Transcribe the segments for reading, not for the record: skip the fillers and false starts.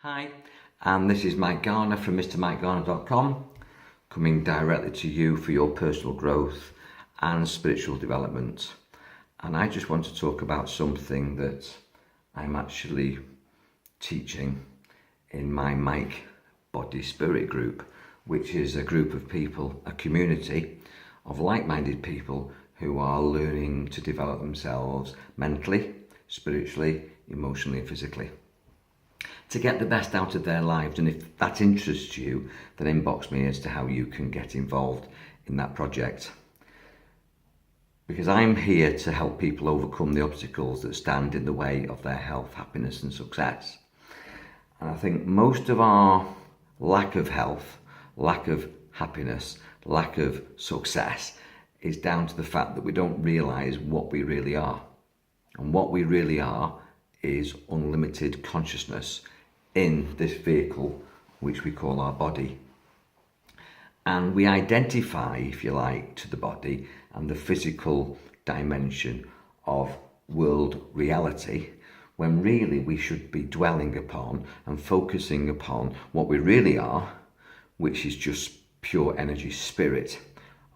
Hi, and this is Mike Garner from MrMikeGarner.com, coming directly to you for your personal growth and spiritual development. And I just want to talk about something that I'm actually teaching in my Mike Body Spirit group, which is a group of people, a community of like-minded people who are learning to develop themselves mentally, spiritually, emotionally and physically, to get the best out of their lives. And if that interests you, then inbox me as to how you can get involved in that project. Because I'm here to help people overcome the obstacles that stand in the way of their health, happiness and success. And I think most of our lack of health, lack of happiness, lack of success is down to the fact that we don't realise what we really are. And what we really are is unlimited consciousness in this vehicle which we call our body. And we identify, if you like, to the body and the physical dimension of world reality, when really we should be dwelling upon and focusing upon what we really are, which is just pure energy, spirit,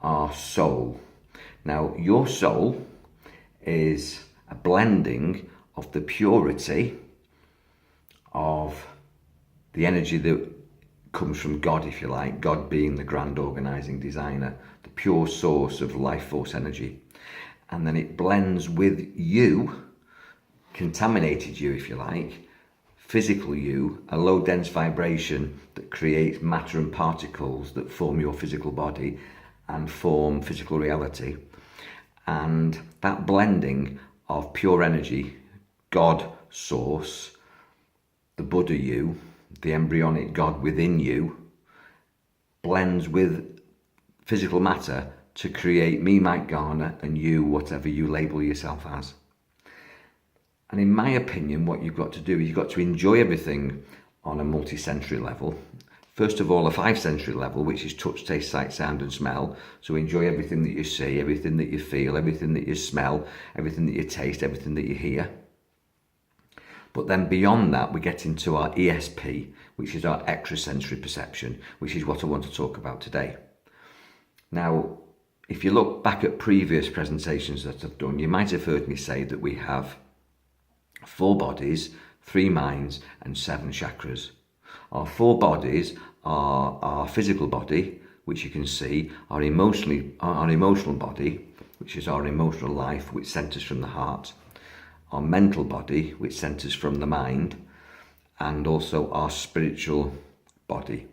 our soul. Now, your soul is a blending of the purity of the energy that comes from God, if you like, God being the grand organising designer, the pure source of life force energy. And then it blends with you, contaminated you, if you like, physical you, a low dense vibration that creates matter and particles that form your physical body and form physical reality. And that blending of pure energy, God source, the Buddha you, the embryonic God within you, blends with physical matter to create me, Mike Garner, and you, whatever you label yourself as. And in my opinion, what you've got to do is you've got to enjoy everything on a multi-sensory level. First of all, a 5-sensory level, which is touch, taste, sight, sound and smell. So enjoy everything that you see, everything that you feel, everything that you smell, everything that you taste, everything that you hear. But then beyond that, we get into our ESP, which is our extrasensory perception, which is what I want to talk about today. Now, if you look back at previous presentations that I've done, you might have heard me say that we have 4 bodies, 3 minds and 7 chakras. Our 4 bodies are our physical body, which you can see, our emotional body, which is our emotional life, which centres from the heart, our mental body, which centres from the mind, and also our spiritual body.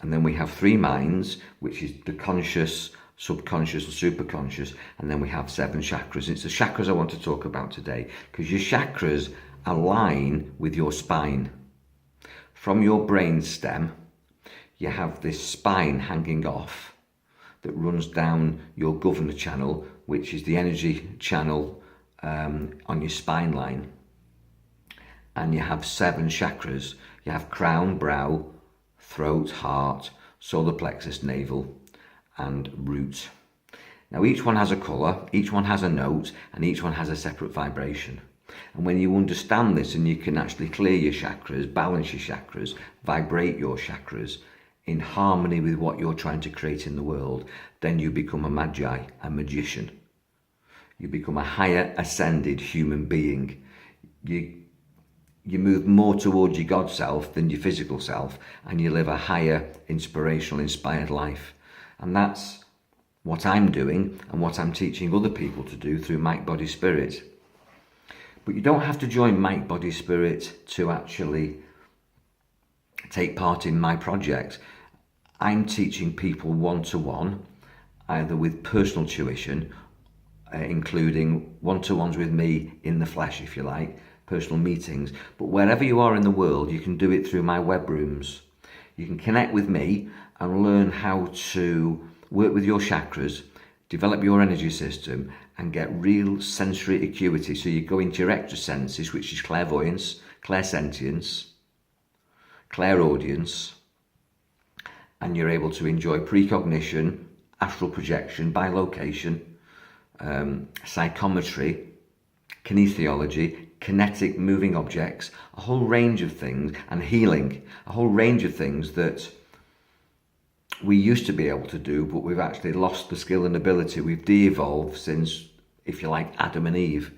And then we have 3 minds, which is the conscious, subconscious and superconscious, and then we have 7 chakras. It's the chakras I want to talk about today, because your chakras align with your spine. From your brain stem, you have this spine hanging off that runs down your governor channel, which is the energy channel on your spine line. And you have 7 chakras. You have crown, brow, throat, heart, solar plexus, navel, and root. Now each one has a colour, each one has a note, and each one has a separate vibration. And when you understand this and you can actually clear your chakras, balance your chakras, vibrate your chakras in harmony with what you're trying to create in the world, then you become a magi, a magician. You become a higher ascended human being. You move more towards your God self than your physical self, and you live a higher, inspirational, inspired life. And that's what I'm doing and what I'm teaching other people to do through Mike Body Spirit. But you don't have to join Mike Body Spirit to actually take part in my project. I'm teaching people one-to-one, either with personal tuition, including one-to-ones with me in the flesh, if you like, personal meetings. But wherever you are in the world, you can do it through my web rooms. You can connect with me and learn how to work with your chakras, develop your energy system and get real sensory acuity. So you go into your extra senses, which is clairvoyance, clairsentience, clairaudience, and you're able to enjoy precognition, astral projection, bilocation, psychometry, kinesiology, kinetic moving objects, a whole range of things, and healing, a whole range of things that we used to be able to do, but we've actually lost the skill and ability. We've de-evolved since, if you like, Adam and Eve.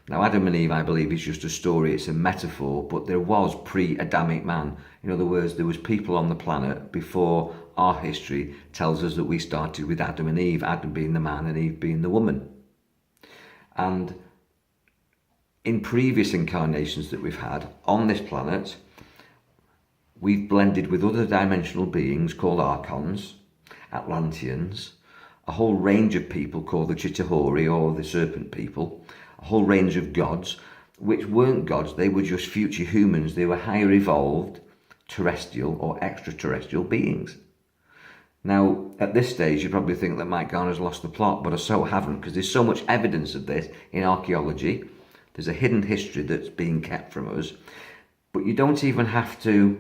Now, Adam and Eve, I believe, is just a story, it's a metaphor, but there was pre-Adamic man. In other words, there was people on the planet before our history tells us that we started with Adam and Eve, Adam being the man and Eve being the woman. And in previous incarnations that we've had on this planet, we've blended with other dimensional beings called Archons, Atlanteans, a whole range of people called the Chitauri or the Serpent People, a whole range of gods, which weren't gods, they were just future humans. They were higher evolved, terrestrial or extraterrestrial beings. Now, at this stage, you probably think that Mike Garner's lost the plot, but I so haven't, because there's so much evidence of this in archaeology. There's a hidden history that's being kept from us, but you don't even have to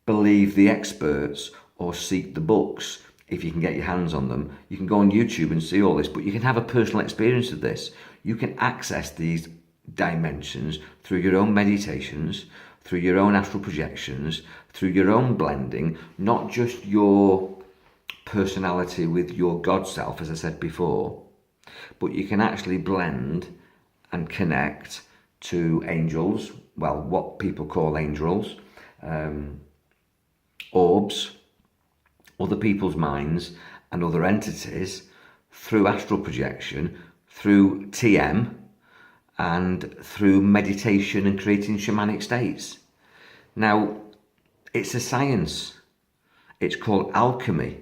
believe the experts or seek the books if you can get your hands on them. You can go on YouTube and see all this, but you can have a personal experience of this. You can access these dimensions through your own meditations, through your own astral projections, through your own blending, not just your personality with your God self, as I said before, but you can actually blend and connect to angels, well, what people call angels, orbs, other people's minds and other entities through astral projection, through TM, and through meditation and creating shamanic states. Now, it's a science. It's called alchemy,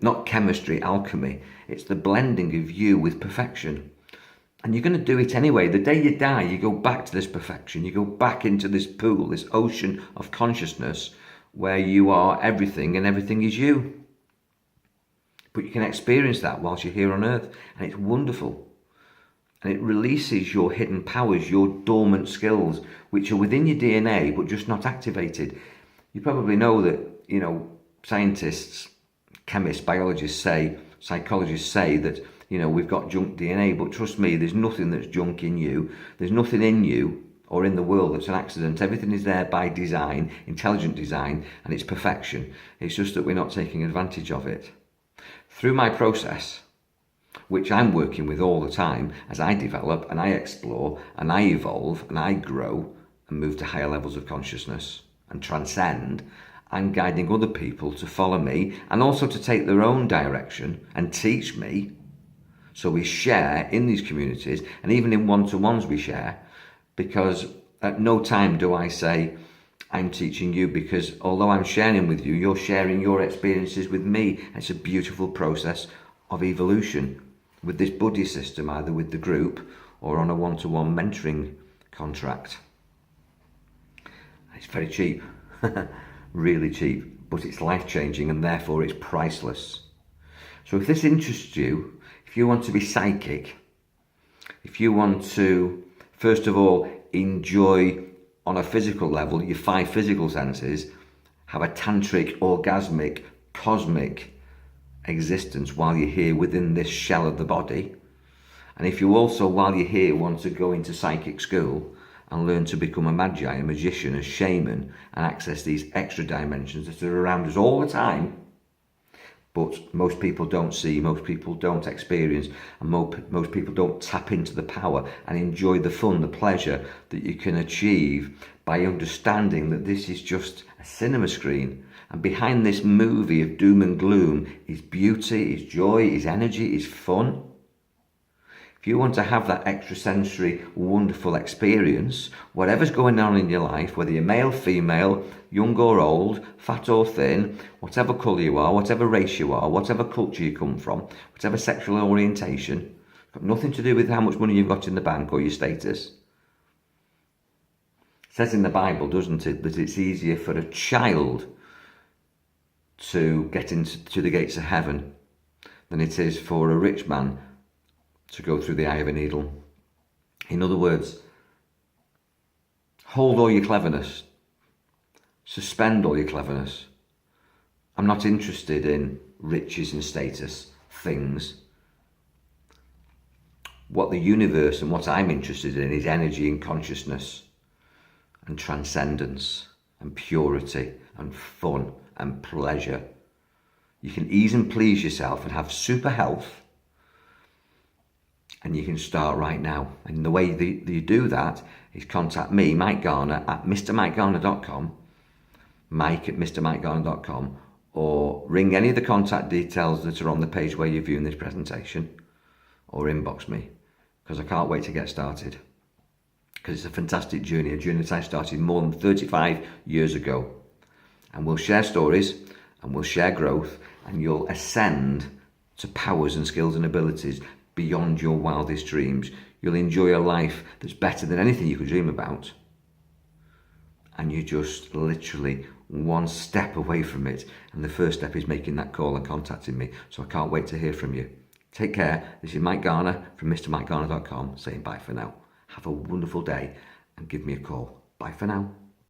not chemistry, alchemy. It's the blending of you with perfection. And you're going to do it anyway. The day you die, you go back to this perfection. You go back into this pool, this ocean of consciousness where you are everything and everything is you. But you can experience that whilst you're here on earth, and it's wonderful. And it releases your hidden powers, your dormant skills, which are within your DNA but just not activated. You probably know that, scientists, chemists, biologists say, psychologists say that, we've got junk DNA, but trust me, there's nothing that's junk in you. There's nothing in you or in the world that's an accident. Everything is there by design, intelligent design, and it's perfection. It's just that we're not taking advantage of it. Through my process, which I'm working with all the time as I develop and I explore and I evolve and I grow and move to higher levels of consciousness and transcend, I'm guiding other people to follow me and also to take their own direction and teach me. So we share in these communities, and even in one-to-ones we share, because at no time do I say, I'm teaching you, because although I'm sharing with you, you're sharing your experiences with me. It's a beautiful process of evolution with this buddy system, either with the group or on a one-to-one mentoring contract. It's very cheap, really cheap, but it's life-changing and therefore it's priceless. So if this interests you, if you want to be psychic, if you want to, first of all, enjoy on a physical level, your 5 physical senses, have a tantric, orgasmic, cosmic existence while you're here within this shell of the body. And if you also, while you're here, want to go into psychic school and learn to become a magi, a magician, a shaman, and access these extra dimensions that are around us all the time, but most people don't see, most people don't experience, and most people don't tap into the power and enjoy the fun, the pleasure that you can achieve by understanding that this is just a cinema screen. And behind this movie of doom and gloom is beauty, is joy, is energy, is fun. If you want to have that extrasensory, wonderful experience, whatever's going on in your life, whether you're male, female, young or old, fat or thin, whatever colour you are, whatever race you are, whatever culture you come from, whatever sexual orientation, it's got nothing to do with how much money you've got in the bank or your status. It says in the Bible, doesn't it, that it's easier for a child to get into the gates of heaven than it is for a rich man to go through the eye of a needle. In other words, hold all your cleverness, suspend all your cleverness. I'm not interested in riches and status, things. what the universe and what I'm interested in is energy and consciousness and transcendence and purity and fun and pleasure. You can ease and please yourself and have super health, and you can start right now. And the way that you do that is contact me, Mike Garner, at mrmikegarner.com, Mike at mrmikegarner.com, or ring any of the contact details that are on the page where you're viewing this presentation, or inbox me, because I can't wait to get started. Because it's a fantastic journey, a journey that I started more than 35 years ago. And we'll share stories, and we'll share growth, and you'll ascend to powers and skills and abilities beyond your wildest dreams. You'll enjoy a life that's better than anything you could dream about. And you're just literally one step away from it. And the first step is making that call and contacting me. So I can't wait to hear from you. Take care. This is Mike Garner from mrmikegarner.com saying bye for now. Have a wonderful day and give me a call. Bye for now.